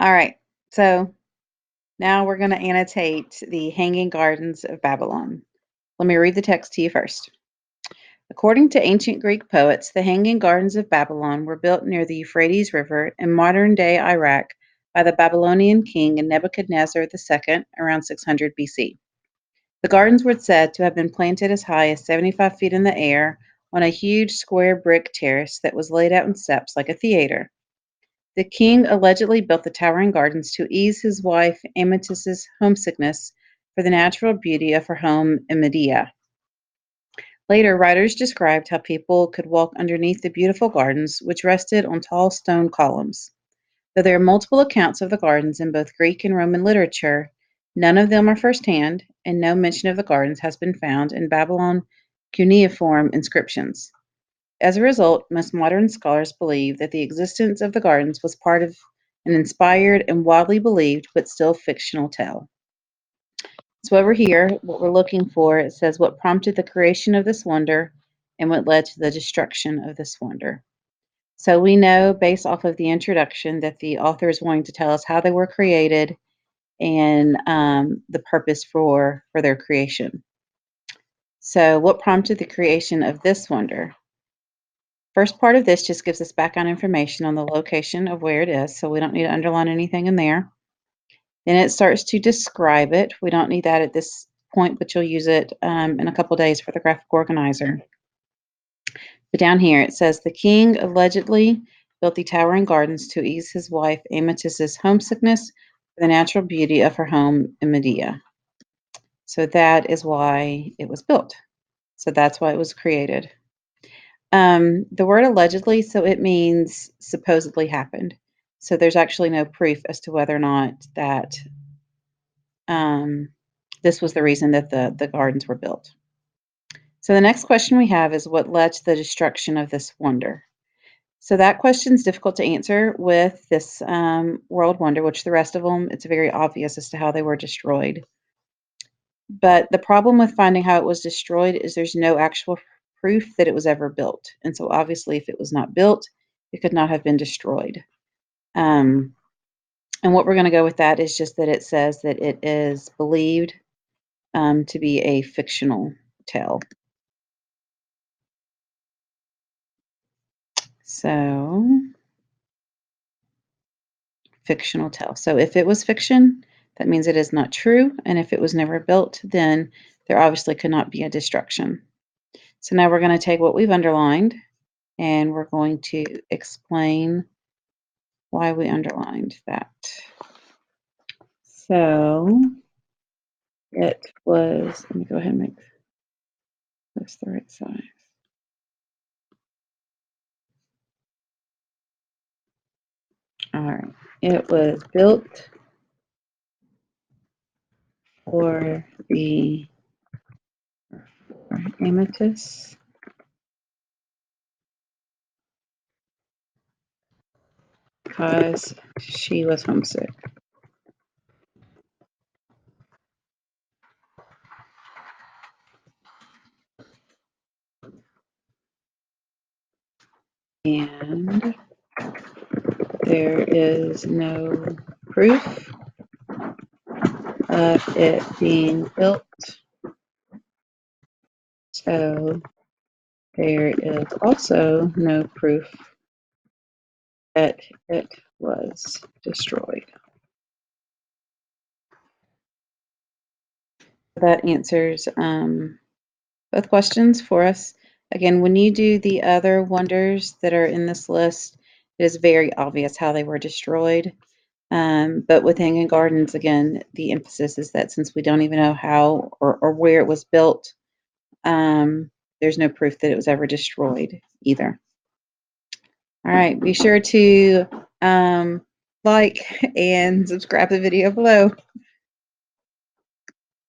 All right, so now we're going to annotate the Hanging Gardens of Babylon. Let me read the text to you first. According to ancient Greek poets, the Hanging Gardens of Babylon were built near the Euphrates River in modern day Iraq by the Babylonian king Nebuchadnezzar II around 600 BC. The gardens were said to have been planted as high as 75 feet in the air on a huge square brick terrace that was laid out in steps like a theater. The king allegedly built the towering gardens to ease his wife Amethyst's homesickness for the natural beauty of her home in Media. Later, writers described how people could walk underneath the beautiful gardens, which rested on tall stone columns. Though there are multiple accounts of the gardens in both Greek and Roman literature, none of them are firsthand, and no mention of the gardens has been found in Babylon cuneiform inscriptions. As a result, most modern scholars believe that the existence of the gardens was part of an inspired and widely believed but still fictional tale. So over here, what we're looking for, it says what prompted the creation of this wonder and what led to the destruction of this wonder. So we know based off of the introduction that the author is wanting to tell us how they were created and the purpose for their creation. So what prompted the creation of this wonder? First part of this just gives us background information on the location of where it is, so we don't need to underline anything in there. Then it starts to describe it. We don't need that at this point, but you'll use it in a couple days for the graphic organizer. But down here it says the king allegedly built the towering gardens to ease his wife Amethyst's homesickness for the natural beauty of her home in Media. So that is why it was built. So that's why it was created. The word allegedly, so it means supposedly happened. So there's actually no proof as to whether or not that this was the reason that the gardens were built. So the next question we have is what led to the destruction of this wonder? So that question is difficult to answer with this world wonder, which the rest of them, it's very obvious as to how they were destroyed. But the problem with finding how it was destroyed is there's no actual proof that it was ever built. And so obviously if it was not built, it could not have been destroyed. Um, and what we're going to go with that is just that it says that it is believed to be a fictional tale. So, fictional tale. So if it was fiction, that means it is not true. And if it was never built, then there obviously could not be a destruction. So now we're going to take what we've underlined and we're going to explain why we underlined that. So it was, let me go ahead and make this the right size. All right. It was built for the amethyst because she was homesick. And there is no proof of it being built. So there is also no proof that it was destroyed. That answers both questions for us. Again, when you do the other wonders that are in this list, it is very obvious how they were destroyed. But with Hanging Gardens, again, the emphasis is that since we don't even know how or where it was built, there's no proof that it was ever destroyed either. All right, be sure to like and subscribe to the video below.